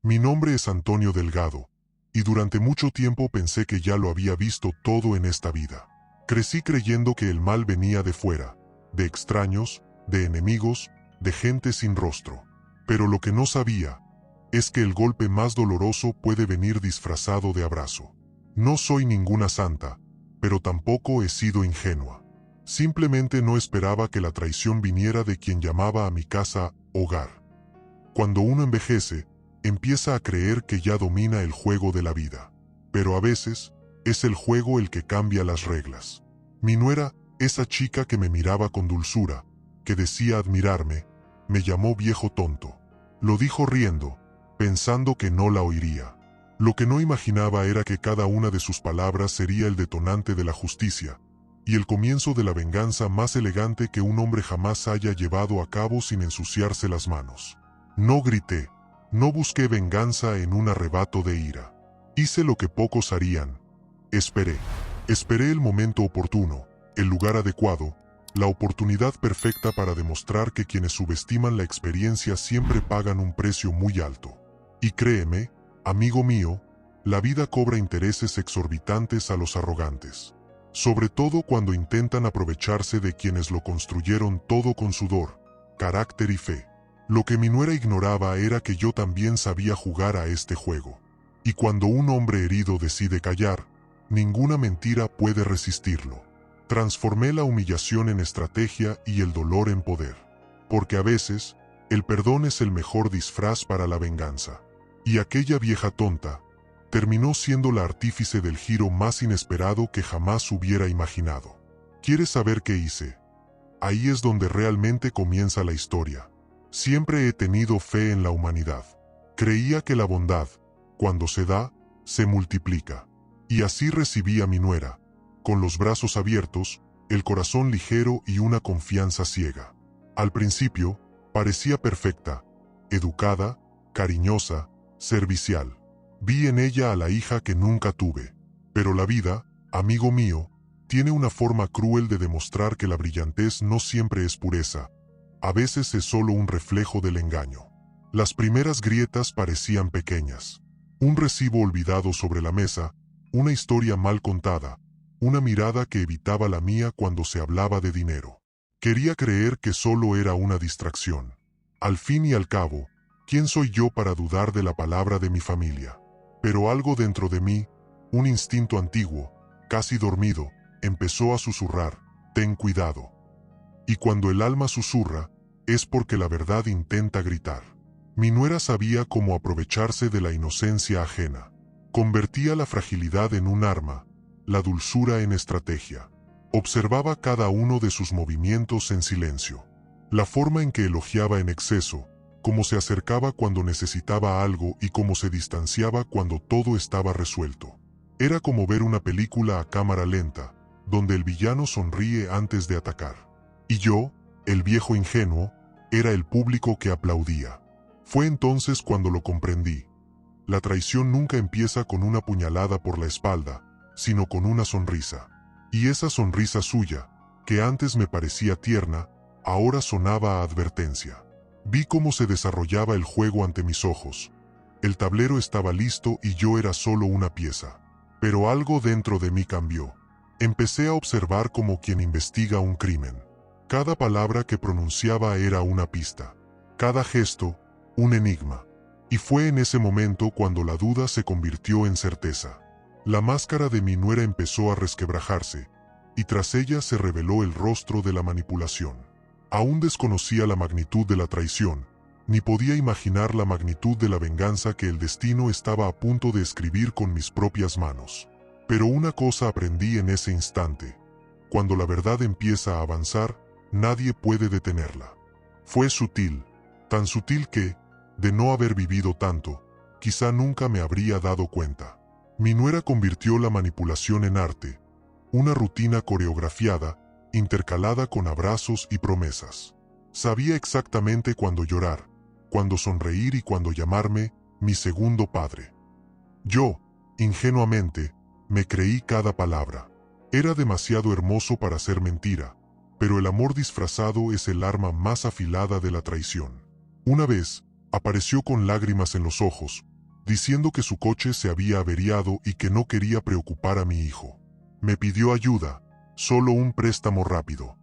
Mi nombre es Antonio Delgado, y durante mucho tiempo pensé que ya lo había visto todo en esta vida. Crecí creyendo que el mal venía de fuera, de extraños, de enemigos, de gente sin rostro. Pero lo que no sabía es que el golpe más doloroso puede venir disfrazado de abrazo. No soy ninguna santa, pero tampoco he sido ingenua. Simplemente no esperaba que la traición viniera de quien llamaba a mi casa hogar. Cuando uno envejece, empieza a creer que ya domina el juego de la vida. Pero a veces, es el juego el que cambia las reglas. Mi nuera, esa chica que me miraba con dulzura, que decía admirarme, me llamó viejo tonto. Lo dijo riendo, pensando que no la oiría. Lo que no imaginaba era que cada una de sus palabras sería el detonante de la justicia, y el comienzo de la venganza más elegante que un hombre jamás haya llevado a cabo sin ensuciarse las manos. No grité, no busqué venganza en un arrebato de ira. Hice lo que pocos harían. Esperé. Esperé el momento oportuno, el lugar adecuado, la oportunidad perfecta para demostrar que quienes subestiman la experiencia siempre pagan un precio muy alto. Y créeme, amigo mío, la vida cobra intereses exorbitantes a los arrogantes. Sobre todo cuando intentan aprovecharse de quienes lo construyeron todo con sudor, carácter y fe. Lo que mi nuera ignoraba era que yo también sabía jugar a este juego. Y cuando un hombre herido decide callar, ninguna mentira puede resistirlo. Transformé la humillación en estrategia y el dolor en poder. Porque a veces, el perdón es el mejor disfraz para la venganza. Y aquella vieja tonta terminó siendo la artífice del giro más inesperado que jamás hubiera imaginado. ¿Quieres saber qué hice? Ahí es donde realmente comienza la historia. Siempre he tenido fe en la humanidad. Creía que la bondad, cuando se da, se multiplica. Y así recibí a mi nuera, con los brazos abiertos, el corazón ligero y una confianza ciega. Al principio, parecía perfecta, educada, cariñosa, servicial. Vi en ella a la hija que nunca tuve. Pero la vida, amigo mío, tiene una forma cruel de demostrar que la brillantez no siempre es pureza. A veces es solo un reflejo del engaño. Las primeras grietas parecían pequeñas. Un recibo olvidado sobre la mesa, una historia mal contada, una mirada que evitaba la mía cuando se hablaba de dinero. Quería creer que solo era una distracción. Al fin y al cabo, ¿quién soy yo para dudar de la palabra de mi familia? Pero algo dentro de mí, un instinto antiguo, casi dormido, empezó a susurrar, ten cuidado. Y cuando el alma susurra, es porque la verdad intenta gritar. Mi nuera sabía cómo aprovecharse de la inocencia ajena. Convertía la fragilidad en un arma, la dulzura en estrategia. Observaba cada uno de sus movimientos en silencio. La forma en que elogiaba en exceso, cómo se acercaba cuando necesitaba algo y cómo se distanciaba cuando todo estaba resuelto. Era como ver una película a cámara lenta, donde el villano sonríe antes de atacar. Y yo, el viejo ingenuo, era el público que aplaudía. Fue entonces cuando lo comprendí. La traición nunca empieza con una puñalada por la espalda, sino con una sonrisa. Y esa sonrisa suya, que antes me parecía tierna, ahora sonaba a advertencia. Vi cómo se desarrollaba el juego ante mis ojos. El tablero estaba listo y yo era solo una pieza. Pero algo dentro de mí cambió. Empecé a observar como quien investiga un crimen. Cada palabra que pronunciaba era una pista. Cada gesto, un enigma. Y fue en ese momento cuando la duda se convirtió en certeza. La máscara de mi nuera empezó a resquebrajarse, y tras ella se reveló el rostro de la manipulación. Aún desconocía la magnitud de la traición, ni podía imaginar la magnitud de la venganza que el destino estaba a punto de escribir con mis propias manos. Pero una cosa aprendí en ese instante. Cuando la verdad empieza a avanzar, nadie puede detenerla. Fue sutil, tan sutil que, de no haber vivido tanto, quizá nunca me habría dado cuenta. Mi nuera convirtió la manipulación en arte, una rutina coreografiada, intercalada con abrazos y promesas. Sabía exactamente cuándo llorar, cuándo sonreír y cuándo llamarme mi segundo padre. Yo, ingenuamente, me creí cada palabra. Era demasiado hermoso para ser mentira, pero el amor disfrazado es el arma más afilada de la traición. Una vez, apareció con lágrimas en los ojos, diciendo que su coche se había averiado y que no quería preocupar a mi hijo. Me pidió ayuda, solo un préstamo rápido.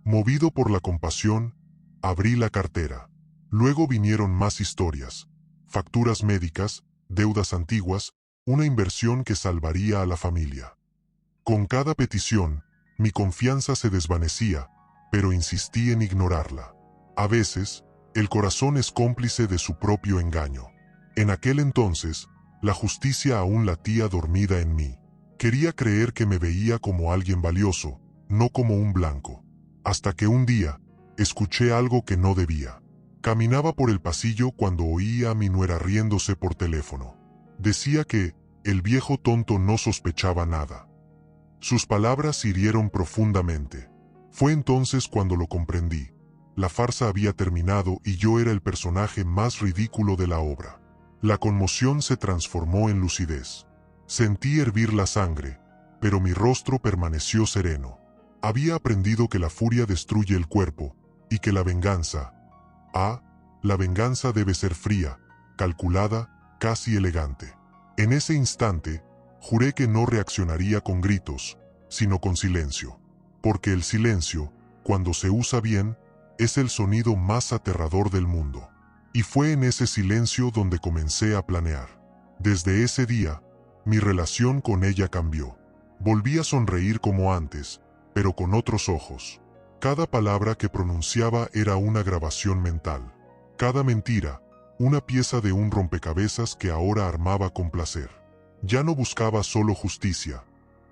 Movido por la compasión, abrí la cartera. Luego vinieron más historias, facturas médicas, deudas antiguas, una inversión que salvaría a la familia. Con cada petición, mi confianza se desvanecía, pero insistí en ignorarla. A veces, el corazón es cómplice de su propio engaño. En aquel entonces, la justicia aún latía dormida en mí. Quería creer que me veía como alguien valioso, no como un blanco. Hasta que un día, escuché algo que no debía. Caminaba por el pasillo cuando oía a mi nuera riéndose por teléfono. Decía que el viejo tonto no sospechaba nada. Sus palabras hirieron profundamente. Fue entonces cuando lo comprendí. La farsa había terminado y yo era el personaje más ridículo de la obra. La conmoción se transformó en lucidez. Sentí hervir la sangre, pero mi rostro permaneció sereno. Había aprendido que la furia destruye el cuerpo, y que la venganza, la venganza debe ser fría, calculada, casi elegante. En ese instante, juré que no reaccionaría con gritos, sino con silencio. Porque el silencio, cuando se usa bien, es el sonido más aterrador del mundo. Y fue en ese silencio donde comencé a planear. Desde ese día, mi relación con ella cambió. Volví a sonreír como antes, pero con otros ojos. Cada palabra que pronunciaba era una grabación mental. Cada mentira, una pieza de un rompecabezas que ahora armaba con placer. Ya no buscaba solo justicia.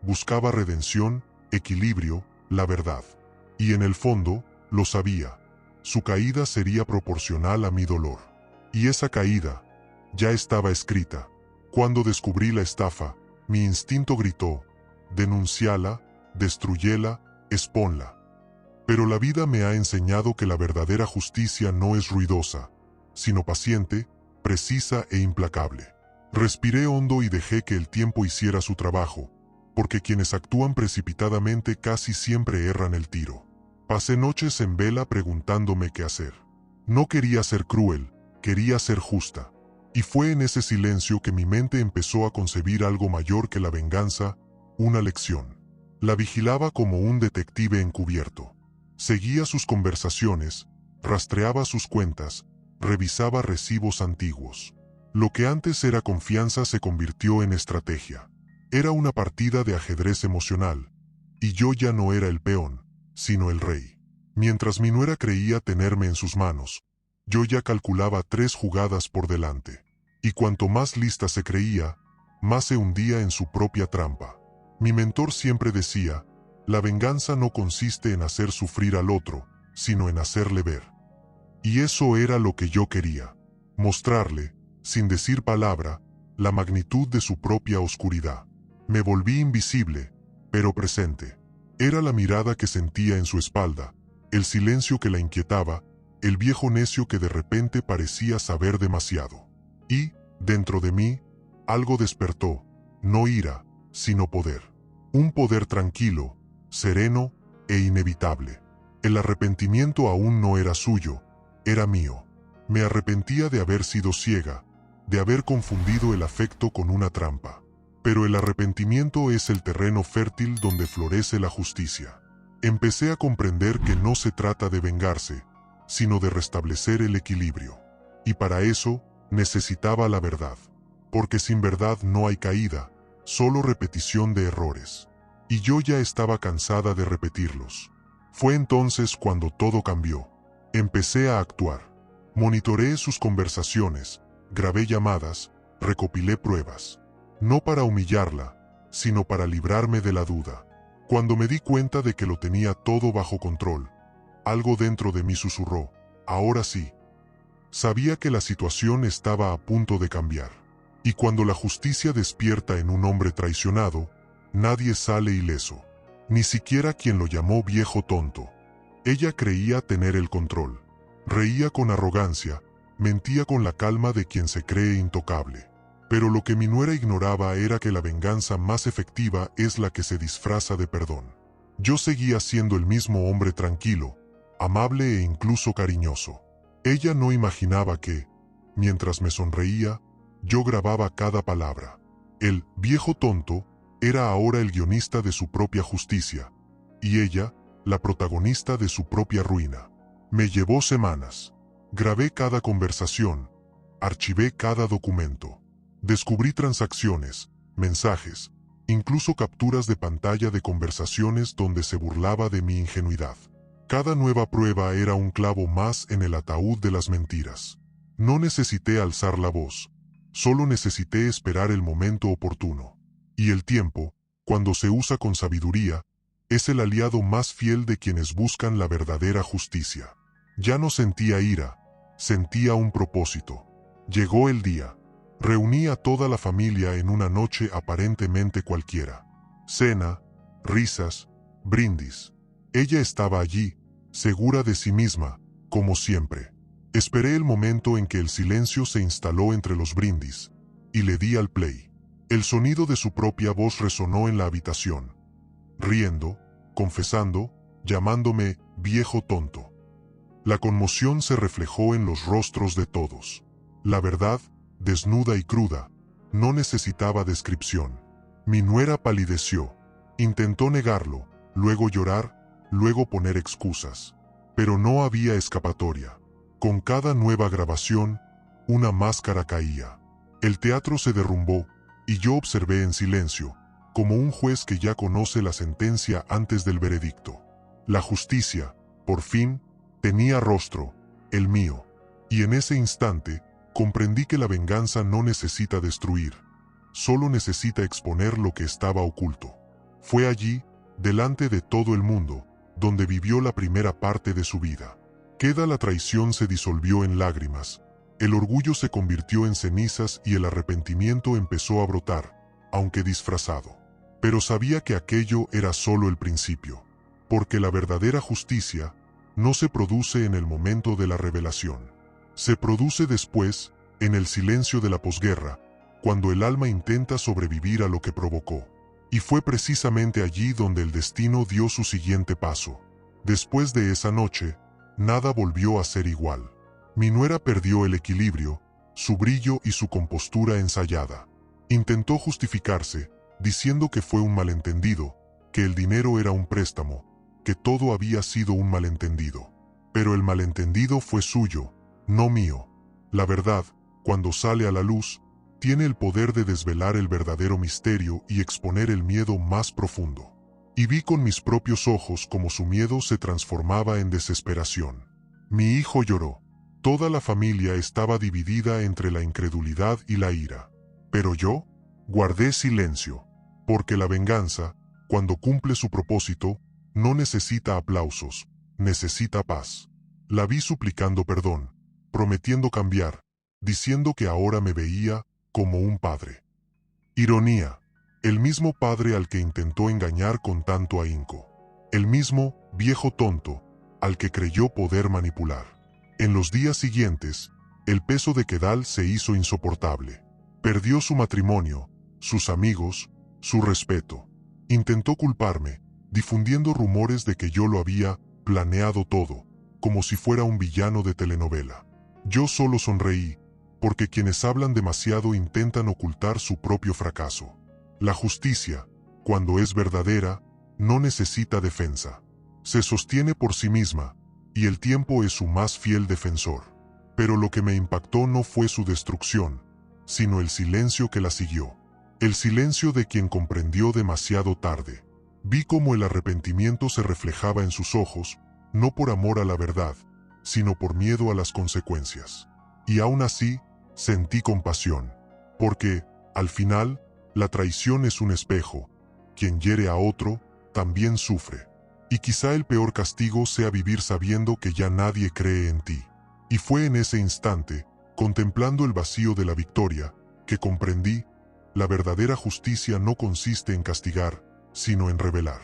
Buscaba redención, equilibrio, la verdad. Y en el fondo, lo sabía. Su caída sería proporcional a mi dolor. Y esa caída ya estaba escrita. Cuando descubrí la estafa, mi instinto gritó: denunciala, destruyela, exponla. Pero la vida me ha enseñado que la verdadera justicia no es ruidosa, sino paciente, precisa e implacable. Respiré hondo y dejé que el tiempo hiciera su trabajo, porque quienes actúan precipitadamente casi siempre erran el tiro. Pasé noches en vela preguntándome qué hacer. No quería ser cruel, quería ser justa. Y fue en ese silencio que mi mente empezó a concebir algo mayor que la venganza, una lección. La vigilaba como un detective encubierto. Seguía sus conversaciones, rastreaba sus cuentas, revisaba recibos antiguos. Lo que antes era confianza se convirtió en estrategia. Era una partida de ajedrez emocional, y yo ya no era el peón, sino el rey. Mientras mi nuera creía tenerme en sus manos, yo ya calculaba 3 jugadas por delante. Y cuanto más lista se creía, más se hundía en su propia trampa. Mi mentor siempre decía: la venganza no consiste en hacer sufrir al otro, sino en hacerle ver. Y eso era lo que yo quería. Mostrarle, sin decir palabra, la magnitud de su propia oscuridad. Me volví invisible, pero presente. Era la mirada que sentía en su espalda, el silencio que la inquietaba, el viejo necio que de repente parecía saber demasiado. Y, dentro de mí, algo despertó, no ira, sino poder. Un poder tranquilo, sereno e inevitable. El arrepentimiento aún no era suyo, era mío. Me arrepentía de haber sido ciega, de haber confundido el afecto con una trampa. Pero el arrepentimiento es el terreno fértil donde florece la justicia. Empecé a comprender que no se trata de vengarse, sino de restablecer el equilibrio. Y para eso, necesitaba la verdad. Porque sin verdad no hay caída, solo repetición de errores. Y yo ya estaba cansada de repetirlos. Fue entonces cuando todo cambió. Empecé a actuar. Monitoreé sus conversaciones, grabé llamadas, recopilé pruebas. No para humillarla, sino para librarme de la duda. Cuando me di cuenta de que lo tenía todo bajo control, algo dentro de mí susurró: ahora sí. Sabía que la situación estaba a punto de cambiar. Y cuando la justicia despierta en un hombre traicionado, nadie sale ileso. Ni siquiera quien lo llamó viejo tonto. Ella creía tener el control. Reía con arrogancia, mentía con la calma de quien se cree intocable. Pero lo que mi nuera ignoraba era que la venganza más efectiva es la que se disfraza de perdón. Yo seguía siendo el mismo hombre tranquilo, amable e incluso cariñoso. Ella no imaginaba que, mientras me sonreía, yo grababa cada palabra. El viejo tonto era ahora el guionista de su propia justicia, y ella, la protagonista de su propia ruina. Me llevó semanas. Grabé cada conversación, archivé cada documento. Descubrí transacciones, mensajes, incluso capturas de pantalla de conversaciones donde se burlaba de mi ingenuidad. Cada nueva prueba era un clavo más en el ataúd de las mentiras. No necesité alzar la voz, solo necesité esperar el momento oportuno. Y el tiempo, cuando se usa con sabiduría, es el aliado más fiel de quienes buscan la verdadera justicia. Ya no sentía ira, sentía un propósito. Llegó el día. Reuní a toda la familia en una noche aparentemente cualquiera. Cena, risas, brindis. Ella estaba allí, segura de sí misma, como siempre. Esperé el momento en que el silencio se instaló entre los brindis, y le di al play. El sonido de su propia voz resonó en la habitación, riendo, confesando, llamándome viejo tonto. La conmoción se reflejó en los rostros de todos. La verdad, desnuda y cruda, no necesitaba descripción. Mi nuera palideció, intentó negarlo, luego llorar, luego poner excusas. Pero no había escapatoria. Con cada nueva grabación, una máscara caía. El teatro se derrumbó, y yo observé en silencio, como un juez que ya conoce la sentencia antes del veredicto. La justicia, por fin, tenía rostro, el mío. Y en ese instante, comprendí que la venganza no necesita destruir, solo necesita exponer lo que estaba oculto. Fue allí, delante de todo el mundo, donde vivió la primera parte de su vida. La traición se disolvió en lágrimas, el orgullo se convirtió en cenizas y el arrepentimiento empezó a brotar, aunque disfrazado. Pero sabía que aquello era solo el principio, porque la verdadera justicia no se produce en el momento de la revelación. Se produce después, en el silencio de la posguerra, cuando el alma intenta sobrevivir a lo que provocó. Y fue precisamente allí donde el destino dio su siguiente paso. Después de esa noche, nada volvió a ser igual. Mi nuera perdió el equilibrio, su brillo y su compostura ensayada. Intentó justificarse, diciendo que fue un malentendido, que el dinero era un préstamo, que todo había sido un malentendido. Pero el malentendido fue suyo, no mío. La verdad, cuando sale a la luz, tiene el poder de desvelar el verdadero misterio y exponer el miedo más profundo. Y vi con mis propios ojos cómo su miedo se transformaba en desesperación. Mi hijo lloró. Toda la familia estaba dividida entre la incredulidad y la ira. Pero yo guardé silencio, porque la venganza, cuando cumple su propósito, no necesita aplausos, necesita paz. La vi suplicando perdón, prometiendo cambiar, diciendo que ahora me veía como un padre. Ironía, el mismo padre al que intentó engañar con tanto ahínco. El mismo viejo tonto al que creyó poder manipular. En los días siguientes, el peso de Kedal se hizo insoportable. Perdió su matrimonio, sus amigos, su respeto. Intentó culparme, difundiendo rumores de que yo lo había planeado todo, como si fuera un villano de telenovela. Yo solo sonreí, porque quienes hablan demasiado intentan ocultar su propio fracaso. La justicia, cuando es verdadera, no necesita defensa. Se sostiene por sí misma, y el tiempo es su más fiel defensor. Pero lo que me impactó no fue su destrucción, sino el silencio que la siguió. El silencio de quien comprendió demasiado tarde. Vi cómo el arrepentimiento se reflejaba en sus ojos, no por amor a la verdad, sino por miedo a las consecuencias. Y aún así, sentí compasión, porque, al final, la traición es un espejo. Quien hiere a otro, también sufre. Y quizá el peor castigo sea vivir sabiendo que ya nadie cree en ti. Y fue en ese instante, contemplando el vacío de la victoria, que comprendí, la verdadera justicia no consiste en castigar, sino en revelar.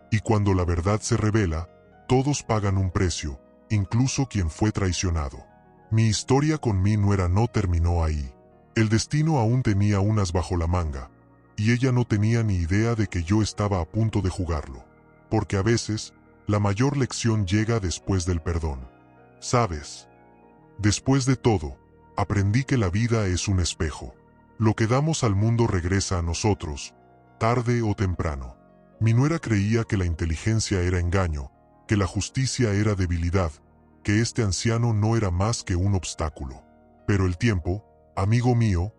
Y cuando la verdad se revela, todos pagan un precio, incluso quien fue traicionado. Mi historia con mi nuera no terminó ahí. El destino aún tenía unas bajo la manga, y ella no tenía ni idea de que yo estaba a punto de jugarlo. Porque a veces, la mayor lección llega después del perdón. ¿Sabes? Después de todo, aprendí que la vida es un espejo. Lo que damos al mundo regresa a nosotros, tarde o temprano. Mi nuera creía que la inteligencia era engaño, que la justicia era debilidad, que este anciano no era más que un obstáculo. Pero el tiempo, amigo mío,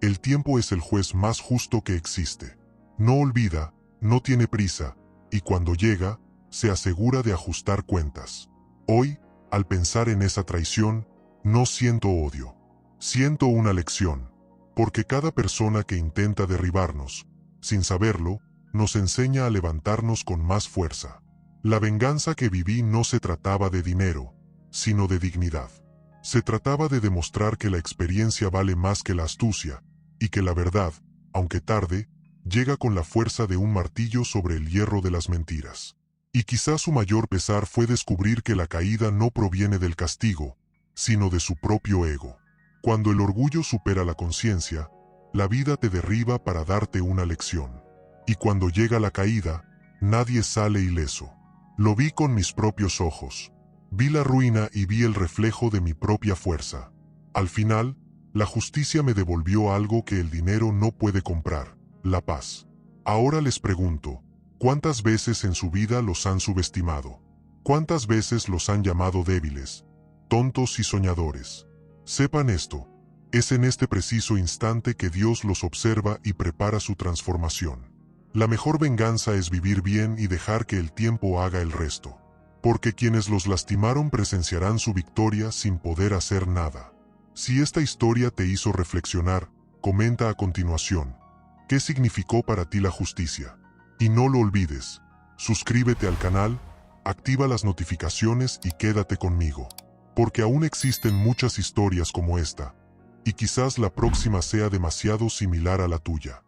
el tiempo es el juez más justo que existe. No olvida, no tiene prisa, y cuando llega, se asegura de ajustar cuentas. Hoy, al pensar en esa traición, no siento odio. Siento una lección, porque cada persona que intenta derribarnos, sin saberlo, nos enseña a levantarnos con más fuerza. La venganza que viví no se trataba de dinero, sino de dignidad. Se trataba de demostrar que la experiencia vale más que la astucia, y que la verdad, aunque tarde, llega con la fuerza de un martillo sobre el hierro de las mentiras. Y quizás su mayor pesar fue descubrir que la caída no proviene del castigo, sino de su propio ego. Cuando el orgullo supera la conciencia, la vida te derriba para darte una lección. Y cuando llega la caída, nadie sale ileso. Lo vi con mis propios ojos. Vi la ruina y vi el reflejo de mi propia fuerza. Al final, la justicia me devolvió algo que el dinero no puede comprar: la paz. Ahora les pregunto, ¿cuántas veces en su vida los han subestimado? ¿Cuántas veces los han llamado débiles, tontos y soñadores? Sepan esto, es en este preciso instante que Dios los observa y prepara su transformación. La mejor venganza es vivir bien y dejar que el tiempo haga el resto. Porque quienes los lastimaron presenciarán su victoria sin poder hacer nada. Si esta historia te hizo reflexionar, comenta a continuación: ¿qué significó para ti la justicia? Y no lo olvides, suscríbete al canal, activa las notificaciones y quédate conmigo. Porque aún existen muchas historias como esta, y quizás la próxima sea demasiado similar a la tuya.